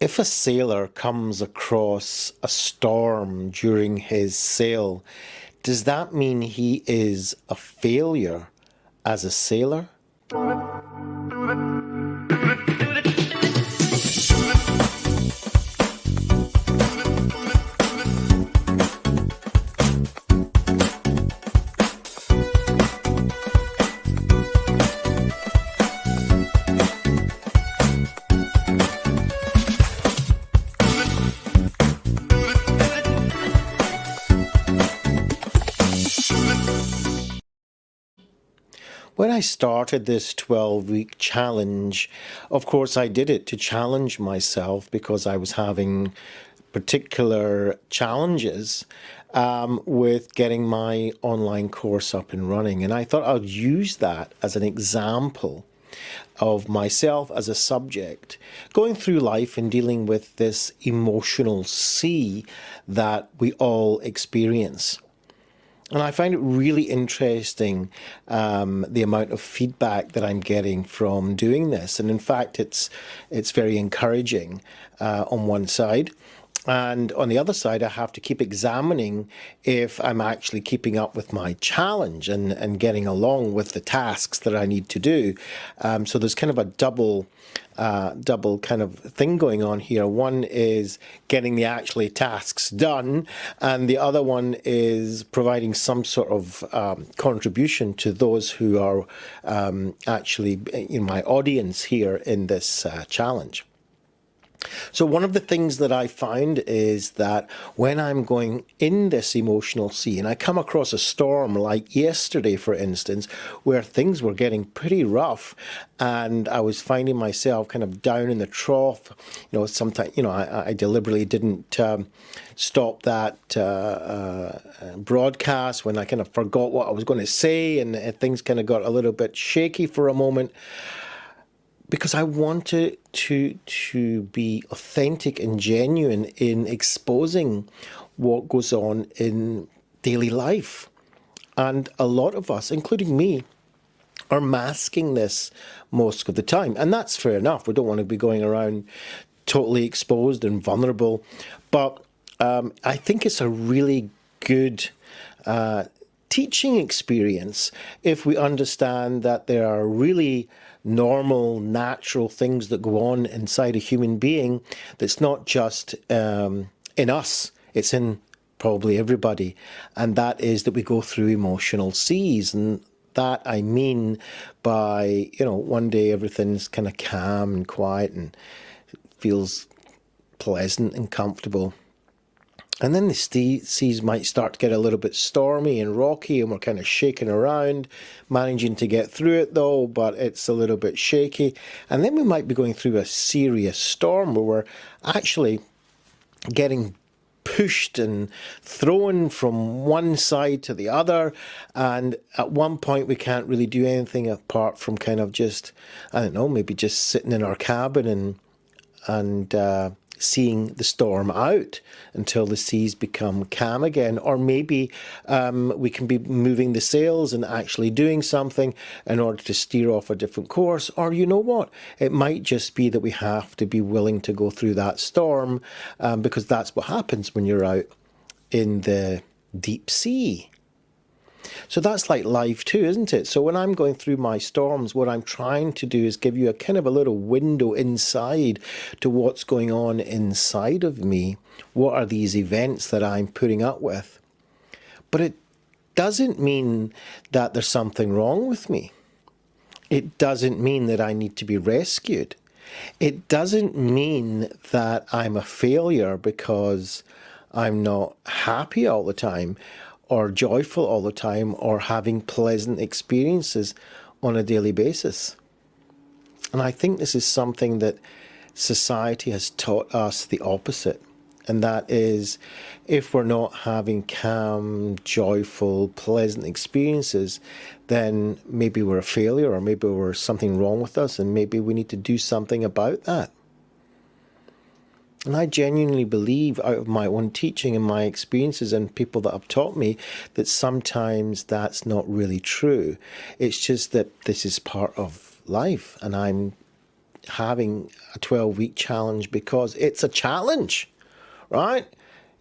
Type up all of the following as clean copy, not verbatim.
If a sailor comes across a storm during his sail, does that mean he is a failure as a sailor? When I started this 12-week challenge, of course I did it to challenge myself because I was having particular challenges with getting my online course up and running. And I thought I'd use that as an example of myself as a subject going through life and dealing with this emotional sea that we all experience. And I find it really interesting, the amount of feedback that I'm getting from doing this. And in fact, it's very encouraging on one side. And on the other side, I have to keep examining if I'm actually keeping up with my challenge and getting along with the tasks that I need to do. So there's kind of a double kind of thing going on here. One is getting the actually tasks done, and the other one is providing some sort of contribution to those who are actually in my audience here in this challenge. So one of the things that I find is that when I'm going in this emotional sea and I come across a storm like yesterday, for instance, where things were getting pretty rough and I was finding myself kind of down in the trough, sometimes, I deliberately didn't stop that broadcast when I kind of forgot what I was going to say, and things kind of got a little bit shaky for a moment, because I wanted to be authentic and genuine in exposing what goes on in daily life. And a lot of us, including me, are masking this most of the time. And that's fair enough. We don't want to be going around totally exposed and vulnerable. But I think it's a really good teaching experience if we understand that there are really normal, natural things that go on inside a human being that's not just in us, it's in probably everybody. And that is that we go through emotional seas. And that I mean by, one day everything's kind of calm and quiet and feels pleasant and comfortable. And then the seas might start to get a little bit stormy and rocky, and we're kind of shaking around, managing to get through it though, but it's a little bit shaky. And then we might be going through a serious storm where we're actually getting pushed and thrown from one side to the other. And at one point we can't really do anything apart from kind of just, maybe just sitting in our cabin and seeing the storm out until the seas become calm again. Or maybe we can be moving the sails and actually doing something in order to steer off a different course. Or you know what? It might just be that we have to be willing to go through that storm because that's what happens when you're out in the deep sea. So that's like life too, isn't it? So when I'm going through my storms, what I'm trying to do is give you a kind of a little window inside to what's going on inside of me. What are these events that I'm putting up with? But it doesn't mean that there's something wrong with me. It doesn't mean that I need to be rescued. It doesn't mean that I'm a failure because I'm not happy all the time, or joyful all the time, or having pleasant experiences on a daily basis. And I think this is something that society has taught us the opposite. And that is, if we're not having calm, joyful, pleasant experiences, then maybe we're a failure, or maybe there's something wrong with us, and maybe we need to do something about that. And I genuinely believe, out of my own teaching and my experiences and people that have taught me, that sometimes that's not really true. It's just that this is part of life, and I'm having a 12-week challenge because it's a challenge, right?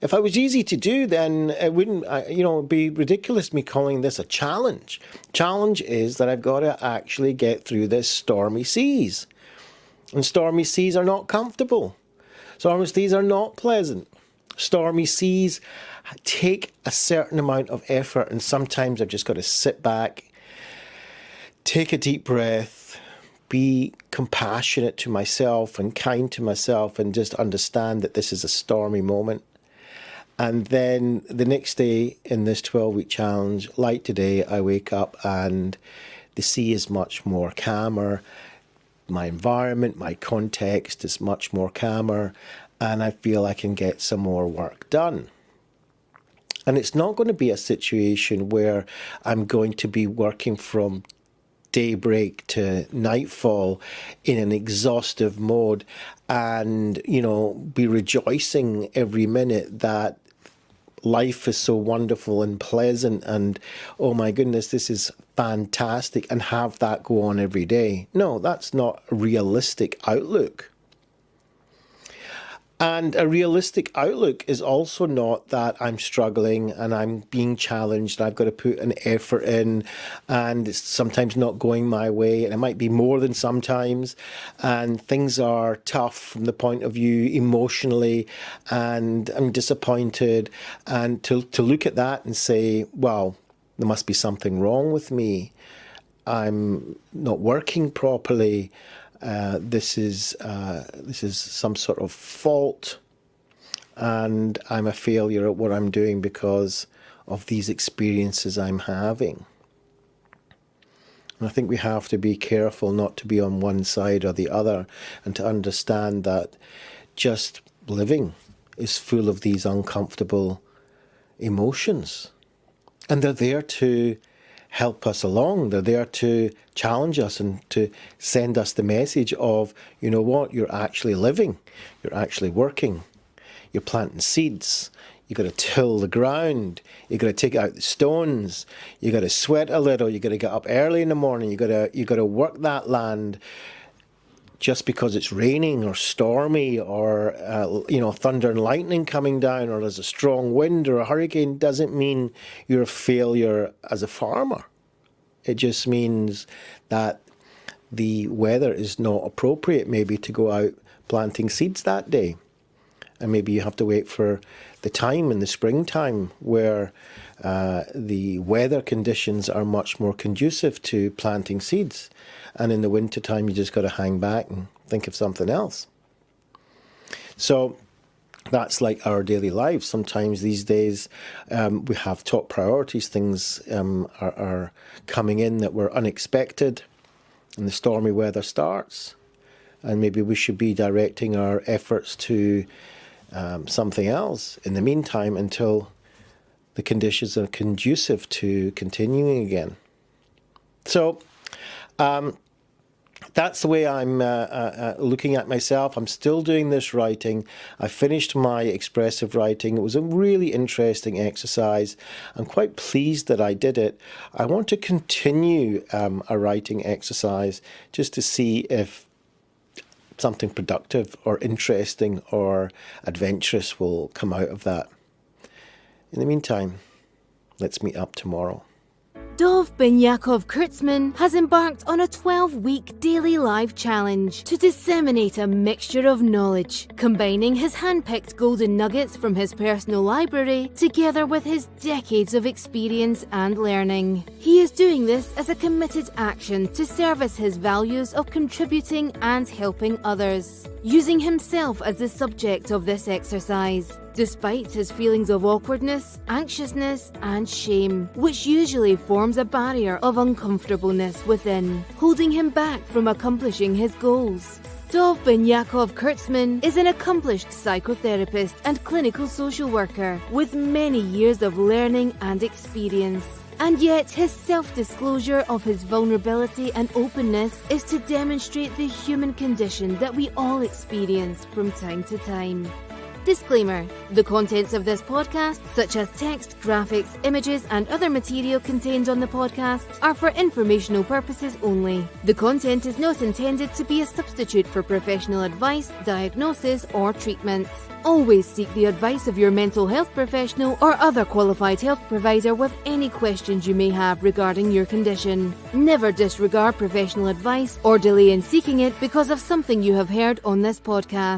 If it was easy to do, then it wouldn't, it'd be ridiculous me calling this a challenge. Challenge is that I've got to actually get through this stormy seas. And stormy seas are not comfortable. Stormy seas are not pleasant. Stormy seas take a certain amount of effort, and sometimes I've just got to sit back, take a deep breath, be compassionate to myself and kind to myself, and just understand that this is a stormy moment. And then the next day in this 12-week challenge, like today, I wake up and the sea is much more calmer. My environment, my context is much more calmer, and I feel I can get some more work done. And it's not going to be a situation where I'm going to be working from daybreak to nightfall in an exhaustive mode and, be rejoicing every minute that life is so wonderful and pleasant and, oh my goodness, this is fantastic, and have that go on every day. No, that's not a realistic outlook. And a realistic outlook is also not that I'm struggling and I'm being challenged, I've got to put an effort in, and it's sometimes not going my way, and it might be more than sometimes, and things are tough from the point of view emotionally, and I'm disappointed, and to look at that and say, well, there must be something wrong with me. I'm not working properly. This is some sort of fault, and I'm a failure at what I'm doing because of these experiences I'm having. And I think we have to be careful not to be on one side or the other, and to understand that just living is full of these uncomfortable emotions, and they're there to help us along. They're there to challenge us and to send us the message of, you know what, you're actually living, you're actually working, you're planting seeds, you've got to till the ground, you've got to take out the stones, you've got to sweat a little, you've got to get up early in the morning, you've got to work that land. Just because it's raining or stormy or, thunder and lightning coming down, or there's a strong wind or a hurricane, doesn't mean you're a failure as a farmer. It just means that the weather is not appropriate maybe to go out planting seeds that day. And maybe you have to wait for the time in the springtime where the weather conditions are much more conducive to planting seeds. And in the wintertime, you just got to hang back and think of something else. So that's like our daily lives. Sometimes these days we have top priorities. Things are coming in that were unexpected, and the stormy weather starts. And maybe we should be directing our efforts to something else in the meantime until the conditions are conducive to continuing again. So that's the way I'm looking at myself. I'm still doing this writing. I finished my expressive writing. It was a really interesting exercise. I'm quite pleased that I did it. I want to continue a writing exercise just to see if something productive or interesting or adventurous will come out of that. In the meantime, let's meet up tomorrow. Dov Benyaacov-Kurtzman has embarked on a 12-week daily live challenge to disseminate a mixture of knowledge, combining his hand-picked golden nuggets from his personal library together with his decades of experience and learning. He is doing this as a committed action to service his values of contributing and helping others, using himself as the subject of this exercise. Despite his feelings of awkwardness, anxiousness, and shame, which usually forms a barrier of uncomfortableness within, holding him back from accomplishing his goals. Dov Benyaacov-Kurtzman is an accomplished psychotherapist and clinical social worker with many years of learning and experience. And yet his self-disclosure of his vulnerability and openness is to demonstrate the human condition that we all experience from time to time. Disclaimer: the contents of this podcast, such as text, graphics, images, and other material contained on the podcast, are for informational purposes only. The content is not intended to be a substitute for professional advice, diagnosis, or treatment. Always seek the advice of your mental health professional or other qualified health provider with any questions you may have regarding your condition. Never disregard professional advice or delay in seeking it because of something you have heard on this podcast.